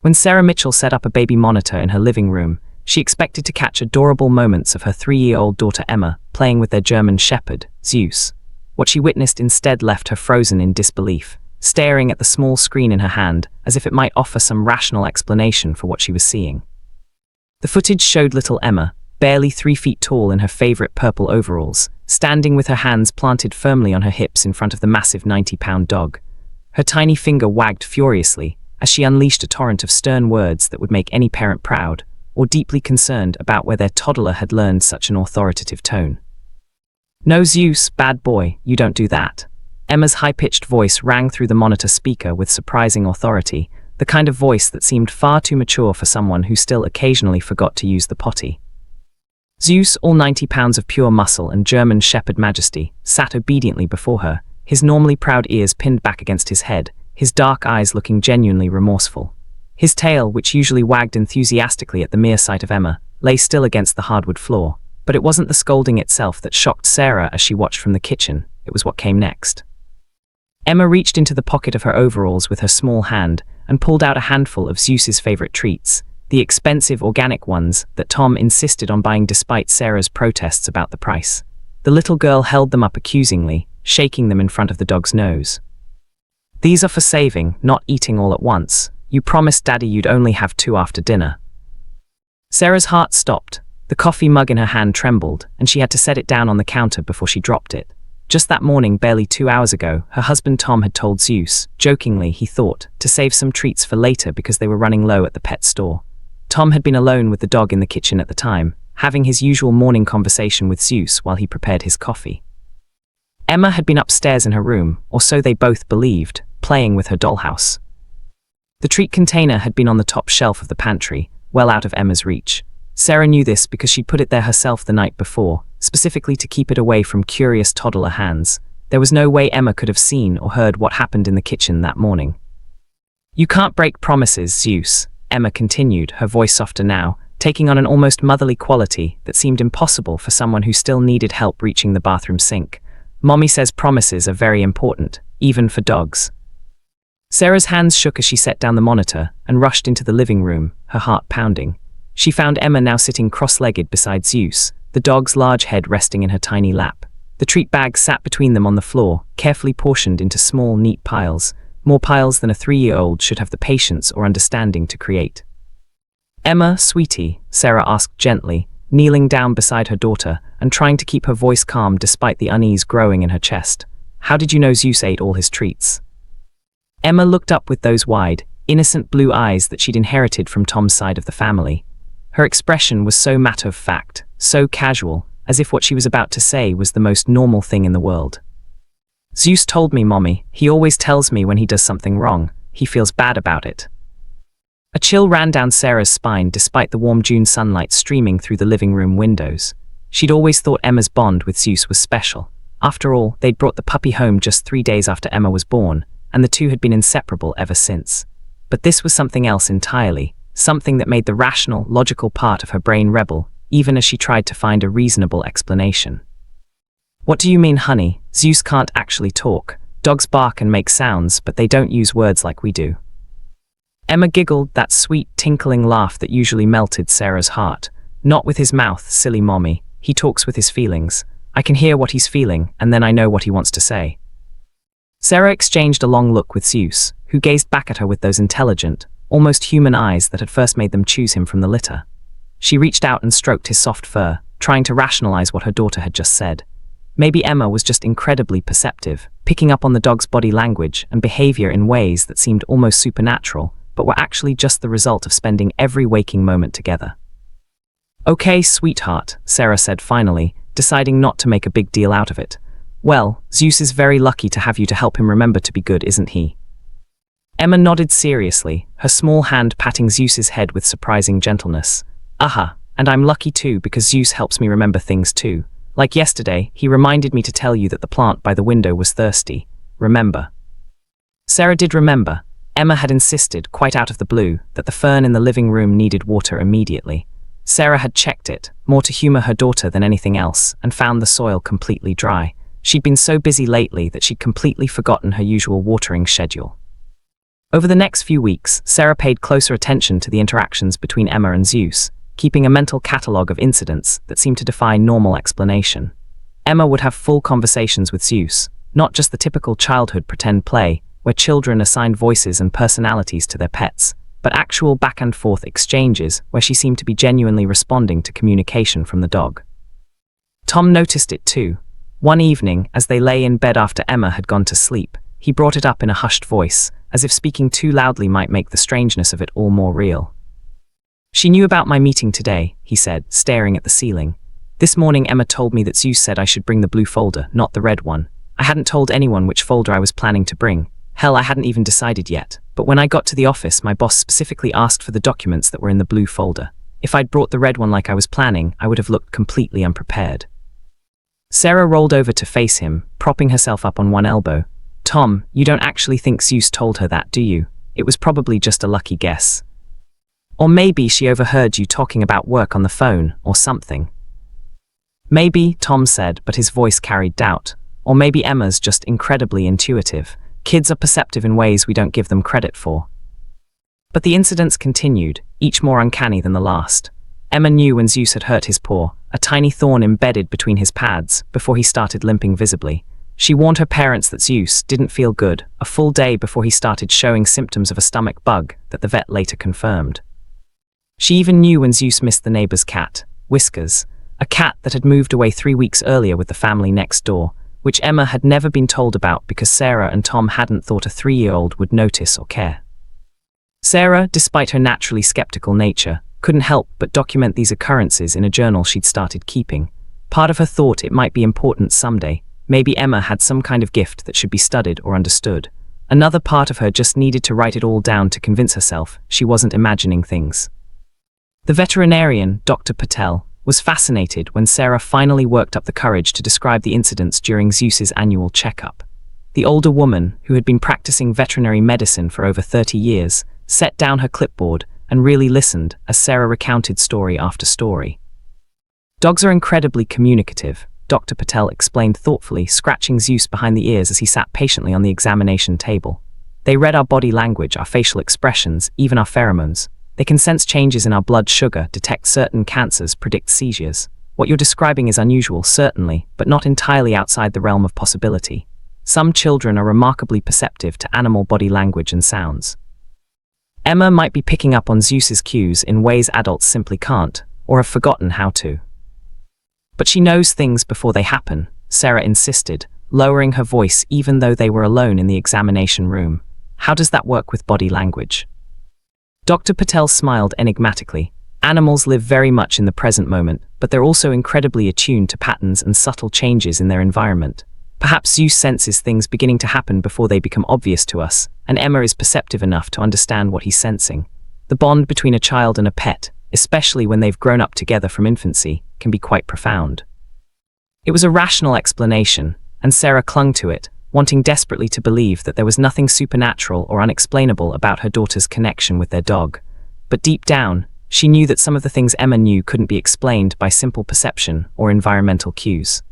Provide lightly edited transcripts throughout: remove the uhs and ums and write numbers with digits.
When Sarah Mitchell set up a baby monitor in her living room, she expected to catch adorable moments of her 3-year-old daughter Emma playing with their German Shepherd, Zeus. What she witnessed instead left her frozen in disbelief, staring at the small screen in her hand as if it might offer some rational explanation for what she was seeing. The footage showed little Emma, barely 3 feet tall in her favorite purple overalls, standing with her hands planted firmly on her hips in front of the massive 90-pound dog. Her tiny finger wagged furiously as she unleashed a torrent of stern words that would make any parent proud or deeply concerned about where their toddler had learned such an authoritative tone. "No, Zeus, bad boy, you don't do that." Emma's high-pitched voice rang through the monitor speaker with surprising authority, the kind of voice that seemed far too mature for someone who still occasionally forgot to use the potty. Zeus, all 90 pounds of pure muscle and German Shepherd majesty, sat obediently before her, his normally proud ears pinned back against his head, his dark eyes looking genuinely remorseful. His tail, which usually wagged enthusiastically at the mere sight of Emma, lay still against the hardwood floor. But it wasn't the scolding itself that shocked Sarah as she watched from the kitchen, it was what came next. Emma reached into the pocket of her overalls with her small hand and pulled out a handful of Zeus's favorite treats, the expensive organic ones that Tom insisted on buying despite Sarah's protests about the price. The little girl held them up accusingly, shaking them in front of the dog's nose. "These are for saving, not eating all at once. You promised Daddy you'd only have 2 after dinner." Sarah's heart stopped. The coffee mug in her hand trembled, and she had to set it down on the counter before she dropped it. Just that morning, barely 2 hours ago, her husband Tom had told Zeus, jokingly he thought, to save some treats for later because they were running low at the pet store. Tom had been alone with the dog in the kitchen at the time, having his usual morning conversation with Zeus while he prepared his coffee. Emma had been upstairs in her room, or so they both believed, playing with her dollhouse. The treat container had been on the top shelf of the pantry, well out of Emma's reach. Sarah knew this because she'd put it there herself the night before, specifically to keep it away from curious toddler hands. There was no way Emma could have seen or heard what happened in the kitchen that morning. "You can't break promises, Zeus," Emma continued, her voice softer now, taking on an almost motherly quality that seemed impossible for someone who still needed help reaching the bathroom sink. "Mommy says promises are very important, even for dogs." Sarah's hands shook as she set down the monitor and rushed into the living room, her heart pounding. She found Emma now sitting cross-legged beside Zeus, the dog's large head resting in her tiny lap. The treat bag sat between them on the floor, carefully portioned into small, neat piles, more piles than a 3-year-old should have the patience or understanding to create. "Emma, sweetie," Sarah asked gently, kneeling down beside her daughter and trying to keep her voice calm despite the unease growing in her chest. "How did you know Zeus ate all his treats?" Emma looked up with those wide, innocent blue eyes that she'd inherited from Tom's side of the family. Her expression was so matter-of-fact, so casual, as if what she was about to say was the most normal thing in the world. "Zeus told me, Mommy. He always tells me when he does something wrong. He feels bad about it." A chill ran down Sarah's spine despite the warm June sunlight streaming through the living room windows. She'd always thought Emma's bond with Zeus was special. After all, they'd brought the puppy home just 3 days after Emma was born, and the two had been inseparable ever since. But this was something else entirely, something that made the rational, logical part of her brain rebel, even as she tried to find a reasonable explanation. "What do you mean, honey? Zeus can't actually talk. Dogs bark and make sounds, but they don't use words like we do." Emma giggled, that sweet, tinkling laugh that usually melted Sarah's heart. "Not with his mouth, silly mommy. He talks with his feelings. I can hear what he's feeling, and then I know what he wants to say." Sarah exchanged a long look with Zeus, who gazed back at her with those intelligent, almost human eyes that had first made them choose him from the litter. She reached out and stroked his soft fur, trying to rationalize what her daughter had just said. Maybe Emma was just incredibly perceptive, picking up on the dog's body language and behavior in ways that seemed almost supernatural, but were actually just the result of spending every waking moment together. "Okay, sweetheart," Sarah said finally, deciding not to make a big deal out of it. "Well, Zeus is very lucky to have you to help him remember to be good, isn't he?" Emma nodded seriously, her small hand patting Zeus's head with surprising gentleness. And I'm lucky too because Zeus helps me remember things too. Like yesterday, he reminded me to tell you that the plant by the window was thirsty. Remember?" Sarah did remember. Emma had insisted, quite out of the blue, that the fern in the living room needed water immediately. Sarah had checked it, more to humor her daughter than anything else, and found the soil completely dry. She'd been so busy lately that she'd completely forgotten her usual watering schedule. Over the next few weeks, Sarah paid closer attention to the interactions between Emma and Zeus, keeping a mental catalogue of incidents that seemed to defy normal explanation. Emma would have full conversations with Zeus, not just the typical childhood pretend play, where children assigned voices and personalities to their pets, but actual back-and-forth exchanges where she seemed to be genuinely responding to communication from the dog. Tom noticed it too. One evening, as they lay in bed after Emma had gone to sleep, he brought it up in a hushed voice, as if speaking too loudly might make the strangeness of it all more real. "She knew about my meeting today," he said, staring at the ceiling. "This morning Emma told me that Zeus said I should bring the blue folder, not the red one. I hadn't told anyone which folder I was planning to bring. Hell, I hadn't even decided yet. But when I got to the office, my boss specifically asked for the documents that were in the blue folder. If I'd brought the red one like I was planning, I would have looked completely unprepared." Sarah rolled over to face him, propping herself up on one elbow. "Tom, you don't actually think Zeus told her that, do you? It was probably just a lucky guess. Or maybe she overheard you talking about work on the phone, or something." "Maybe," Tom said, but his voice carried doubt. "Or maybe Emma's just incredibly intuitive. Kids are perceptive in ways we don't give them credit for." But the incidents continued, each more uncanny than the last. Emma knew when Zeus had hurt his paw, a tiny thorn embedded between his pads, before he started limping visibly. She warned her parents that Zeus didn't feel good, a full day before he started showing symptoms of a stomach bug that the vet later confirmed. She even knew when Zeus missed the neighbor's cat, Whiskers, a cat that had moved away 3 weeks earlier with the family next door, which Emma had never been told about because Sarah and Tom hadn't thought a 3-year-old would notice or care. Sarah, despite her naturally skeptical nature, couldn't help but document these occurrences in a journal she'd started keeping. Part of her thought it might be important someday. Maybe Emma had some kind of gift that should be studied or understood. Another part of her just needed to write it all down to convince herself she wasn't imagining things. The veterinarian, Dr. Patel, was fascinated when Sarah finally worked up the courage to describe the incidents during Zeus's annual checkup. The older woman, who had been practicing veterinary medicine for over 30 years, set down her clipboard and really listened as Sarah recounted story after story. "Dogs are incredibly communicative," Dr. Patel explained thoughtfully, scratching Zeus behind the ears as he sat patiently on the examination table. "They read our body language, our facial expressions, even our pheromones. They can sense changes in our blood sugar, detect certain cancers, predict seizures. What you're describing is unusual, certainly, but not entirely outside the realm of possibility. Some children are remarkably perceptive to animal body language and sounds." Emma might be picking up on Zeus's cues in ways adults simply can't, or have forgotten how to. "But she knows things before they happen," Sarah insisted, lowering her voice even though they were alone in the examination room. "How does that work with body language?" Dr. Patel smiled enigmatically. "Animals live very much in the present moment, but they're also incredibly attuned to patterns and subtle changes in their environment. Perhaps Zeus senses things beginning to happen before they become obvious to us, and Emma is perceptive enough to understand what he's sensing. The bond between a child and a pet, especially when they've grown up together from infancy, can be quite profound." It was a rational explanation, and Sarah clung to it, wanting desperately to believe that there was nothing supernatural or unexplainable about her daughter's connection with their dog. But deep down, she knew that some of the things Emma knew couldn't be explained by simple perception or environmental cues.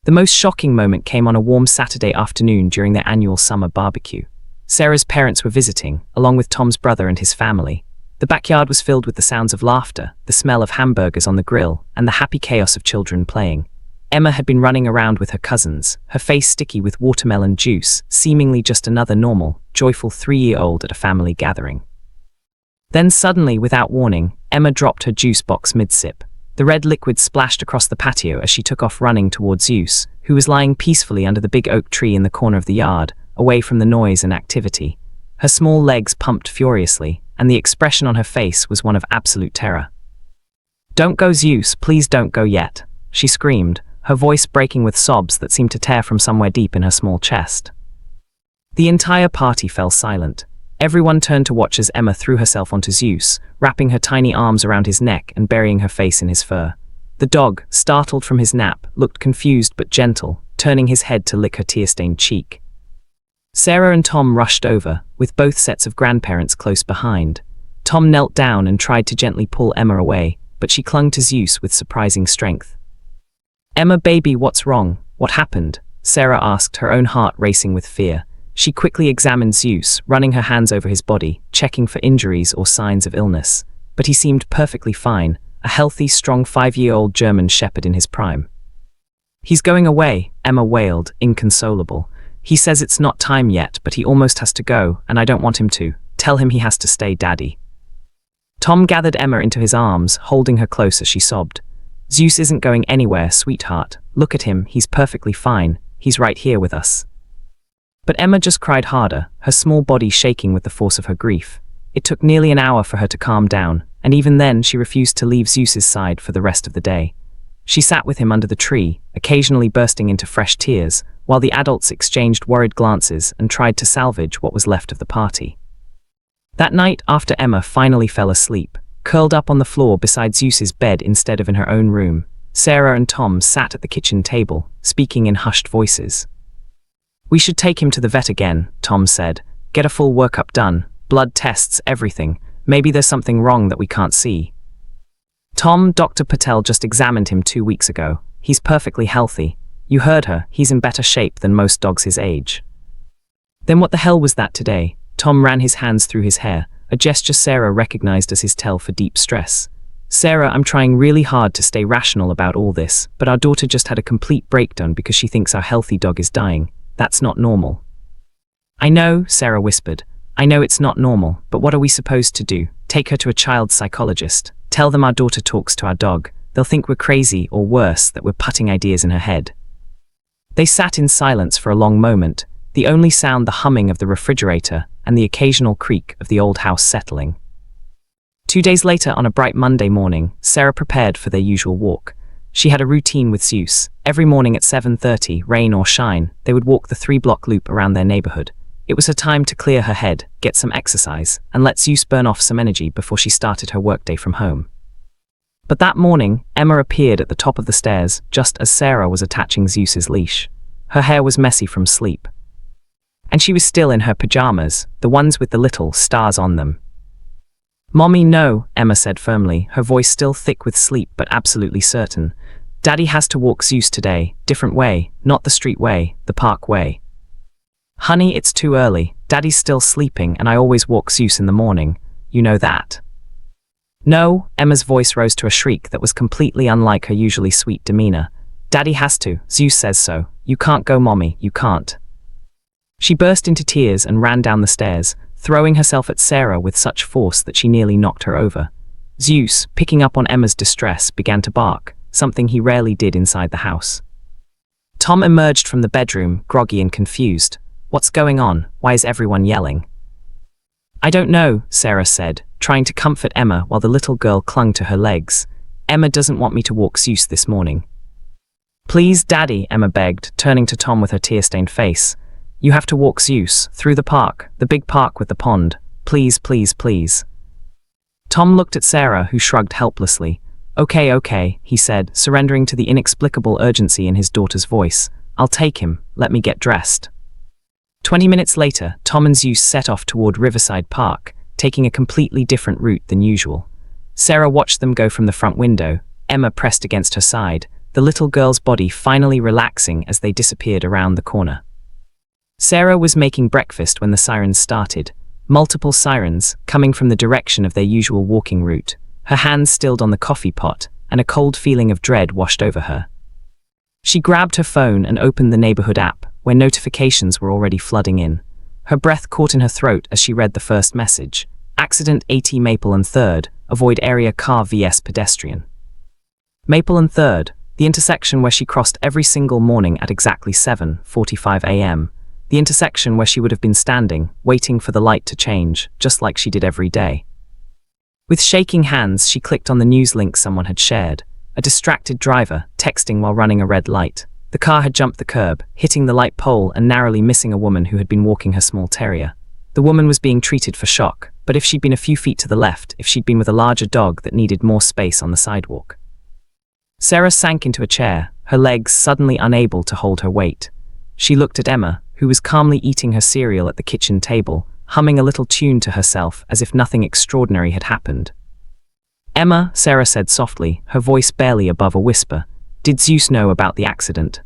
The most shocking moment came on a warm Saturday afternoon during their annual summer barbecue. Sarah's parents were visiting, along with Tom's brother and his family. The backyard was filled with the sounds of laughter, the smell of hamburgers on the grill, and the happy chaos of children playing. Emma had been running around with her cousins, her face sticky with watermelon juice, seemingly just another normal, joyful 3-year-old at a family gathering. Then suddenly, without warning, Emma dropped her juice box mid-sip. The red liquid splashed across the patio as she took off running towards Zeus, who was lying peacefully under the big oak tree in the corner of the yard, away from the noise and activity. Her small legs pumped furiously, and the expression on her face was one of absolute terror. "Don't go, Zeus, please don't go yet," she screamed, her voice breaking with sobs that seemed to tear from somewhere deep in her small chest. The entire party fell silent. Everyone turned to watch as Emma threw herself onto Zeus, wrapping her tiny arms around his neck and burying her face in his fur. The dog, startled from his nap, looked confused but gentle, turning his head to lick her tear-stained cheek. Sarah and Tom rushed over, with both sets of grandparents close behind. Tom knelt down and tried to gently pull Emma away, but she clung to Zeus with surprising strength. "Emma, baby, what's wrong? What happened?" Sarah asked, her own heart racing with fear. She quickly examined Zeus, running her hands over his body, checking for injuries or signs of illness. But he seemed perfectly fine, a healthy, strong 5-year-old German Shepherd in his prime. "He's going away," Emma wailed, inconsolable. "He says it's not time yet, but he almost has to go, and I don't want him to. Tell him he has to stay, Daddy." Tom gathered Emma into his arms, holding her close as she sobbed. "Zeus isn't going anywhere, sweetheart. Look at him, he's perfectly fine. He's right here with us." But Emma just cried harder, her small body shaking with the force of her grief. It took nearly an hour for her to calm down, and even then she refused to leave Zeus's side for the rest of the day. She sat with him under the tree, occasionally bursting into fresh tears, while the adults exchanged worried glances and tried to salvage what was left of the party. That night, after Emma finally fell asleep, curled up on the floor beside Zeus's bed instead of in her own room, Sarah and Tom sat at the kitchen table, speaking in hushed voices. "We should take him to the vet again," Tom said. "Get a full workup done, blood tests, everything. Maybe there's something wrong that we can't see." "Tom, Dr. Patel just examined him 2 weeks ago. He's perfectly healthy. You heard her, he's in better shape than most dogs his age." "Then what the hell was that today?" Tom ran his hands through his hair, a gesture Sarah recognized as his tell for deep stress. "Sarah, I'm trying really hard to stay rational about all this, but our daughter just had a complete breakdown because she thinks our healthy dog is dying. That's not normal." "I know," Sarah whispered. "I know it's not normal, but what are we supposed to do? Take her to a child psychologist? Tell them our daughter talks to our dog? They'll think we're crazy, or worse, that we're putting ideas in her head." They sat in silence for a long moment, the only sound the humming of the refrigerator and the occasional creak of the old house settling. 2 days later, on a bright Monday morning, Sarah prepared for their usual walk. She had a routine with Zeus. Every morning at 7:30, rain or shine, they would walk the 3-block loop around their neighborhood. It was her time to clear her head, get some exercise, and let Zeus burn off some energy before she started her workday from home. But that morning, Emma appeared at the top of the stairs just as Sarah was attaching Zeus's leash. Her hair was messy from sleep. And she was still in her pajamas, the ones with the little stars on them. "Mommy, no," Emma said firmly, her voice still thick with sleep but absolutely certain. "Daddy has to walk Zeus today, different way, not the street way, the park way." "Honey, it's too early. Daddy's still sleeping and I always walk Zeus in the morning. You know that." "No," Emma's voice rose to a shriek that was completely unlike her usually sweet demeanor. "Daddy has to. Zeus says so. You can't go, Mommy, you can't." She burst into tears and ran down the stairs, throwing herself at Sarah with such force that she nearly knocked her over. Zeus, picking up on Emma's distress, began to bark, something he rarely did inside the house. Tom emerged from the bedroom, groggy and confused. "What's going on? Why is everyone yelling?" "I don't know," Sarah said, trying to comfort Emma while the little girl clung to her legs. "Emma doesn't want me to walk Zeus this morning." "Please, Daddy," Emma begged, turning to Tom with her tear-stained face. "You have to walk Zeus, through the park, the big park with the pond. Please, please, please." Tom looked at Sarah, who shrugged helplessly. Okay, he said, surrendering to the inexplicable urgency in his daughter's voice. "I'll take him. Let me get dressed." 20 minutes later, Tom and Zeus set off toward Riverside Park, taking a completely different route than usual. Sarah watched them go from the front window, Emma pressed against her side, the little girl's body finally relaxing as they disappeared around the corner. Sarah was making breakfast when the sirens started, multiple sirens coming from the direction of their usual walking route. Her hands stilled on the coffee pot, and a cold feeling of dread washed over her. She grabbed her phone and opened the neighborhood app, where notifications were already flooding in. Her breath caught in her throat as she read the first message. Accident 80 Maple and 3rd, avoid area car vs pedestrian. Maple and 3rd, the intersection where she crossed every single morning at exactly 7:45 a.m., the intersection where she would have been standing, waiting for the light to change, just like she did every day. With shaking hands, she clicked on the news link someone had shared. A distracted driver, texting while running a red light. The car had jumped the curb, hitting the light pole and narrowly missing a woman who had been walking her small terrier. The woman was being treated for shock, but if she'd been a few feet to the left, if she'd been with a larger dog that needed more space on the sidewalk. Sarah sank into a chair, her legs suddenly unable to hold her weight. She looked at Emma, who was calmly eating her cereal at the kitchen table, humming a little tune to herself as if nothing extraordinary had happened. "Emma," Sarah said softly, her voice barely above a whisper, "did Zeus know about the accident?"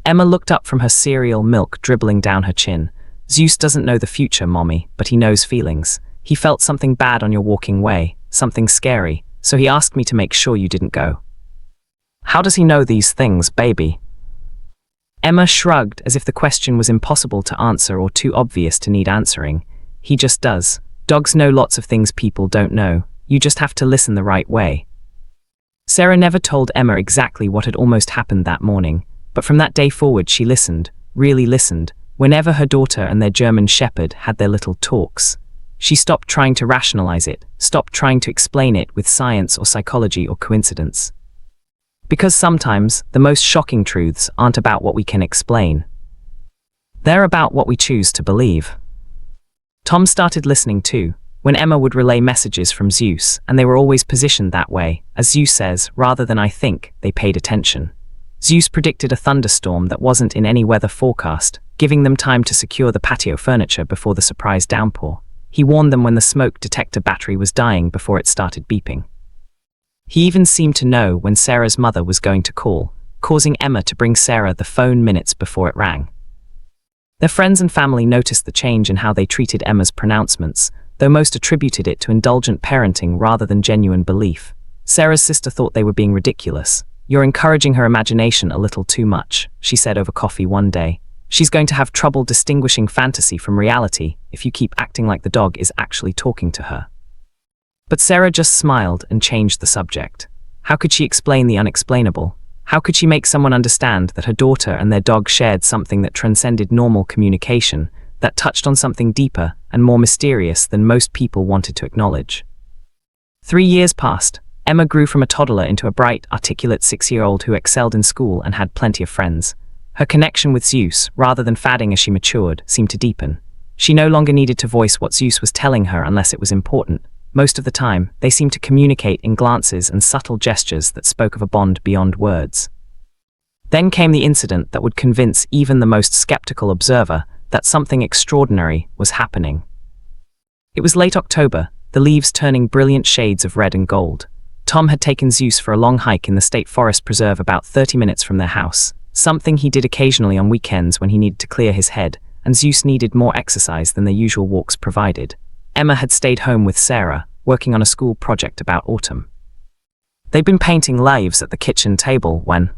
Emma looked up from her cereal, milk dribbling down her chin. Zeus doesn't know the future, Mommy, but he knows feelings. He felt something bad on your walking way, something scary, so he asked me to make sure you didn't go. How does he know these things, baby? Emma shrugged as if the question was impossible to answer or too obvious to need answering. He just does. Dogs know lots of things people don't know. You just have to listen the right way. Sarah never told Emma exactly what had almost happened that morning, but from that day forward she listened, really listened, whenever her daughter and their German Shepherd had their little talks. She stopped trying to rationalize it, stopped trying to explain it with science or psychology or coincidence. Because sometimes, the most shocking truths aren't about what we can explain. They're about what we choose to believe. Tom started listening too, when Emma would relay messages from Zeus, and they were always positioned that way, as Zeus says, rather than I think, they paid attention. Zeus predicted a thunderstorm that wasn't in any weather forecast, giving them time to secure the patio furniture before the surprise downpour. He warned them when the smoke detector battery was dying before it started beeping. He even seemed to know when Sarah's mother was going to call, causing Emma to bring Sarah the phone minutes before it rang. Their friends and family noticed the change in how they treated Emma's pronouncements, though most attributed it to indulgent parenting rather than genuine belief. Sarah's sister thought they were being ridiculous. You're encouraging her imagination a little too much, she said over coffee one day. She's going to have trouble distinguishing fantasy from reality if you keep acting like the dog is actually talking to her. But Sarah just smiled and changed the subject. How could she explain the unexplainable? How could she make someone understand that her daughter and their dog shared something that transcended normal communication, that touched on something deeper and more mysterious than most people wanted to acknowledge? 3 years passed. Emma grew from a toddler into a bright, articulate 6-year-old who excelled in school and had plenty of friends. Her connection with Zeus, rather than fading as she matured, seemed to deepen. She no longer needed to voice what Zeus was telling her unless it was important. Most of the time, they seemed to communicate in glances and subtle gestures that spoke of a bond beyond words. Then came the incident that would convince even the most skeptical observer that something extraordinary was happening. It was late October, the leaves turning brilliant shades of red and gold. Tom had taken Zeus for a long hike in the state forest preserve about 30 minutes from their house, something he did occasionally on weekends when he needed to clear his head, and Zeus needed more exercise than their usual walks provided. Emma had stayed home with Sarah, working on a school project about autumn. They'd been painting leaves at the kitchen table when,